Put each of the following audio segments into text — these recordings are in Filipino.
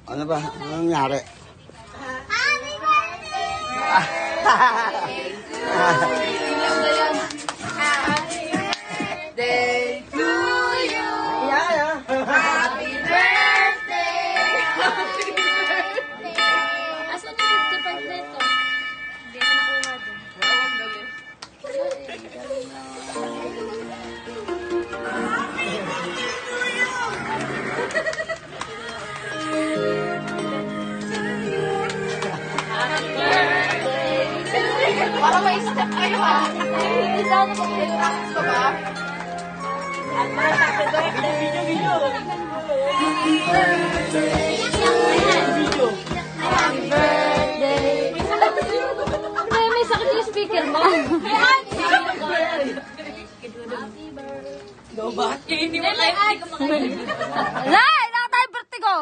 Ano ba? Ano nangyari? Happy birthday! Day to you. Happy birthday. Happy birthday. Asan yung 55 neto? Hindi ko nakuha dun. Wow, ang galing. Happy birthday! Para may step kayo ha. Hindi daw na Practice pa ba? Happy birthday! May sakit yung speaker mo. No, bakit kayo hindi mo tayo hindi ka makainin? Lai! Naka tayo birthday ko!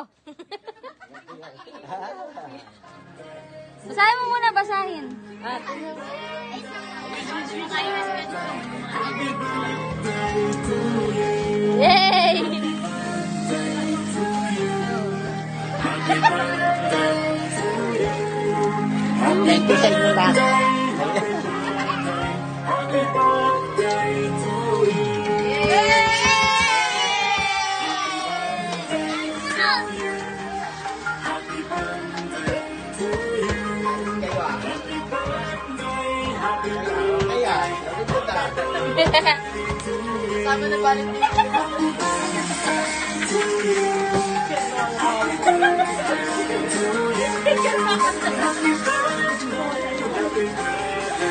Basahin mo muna, basahin. Yay! Thank you sa inyo lahat. Sabi na balik din.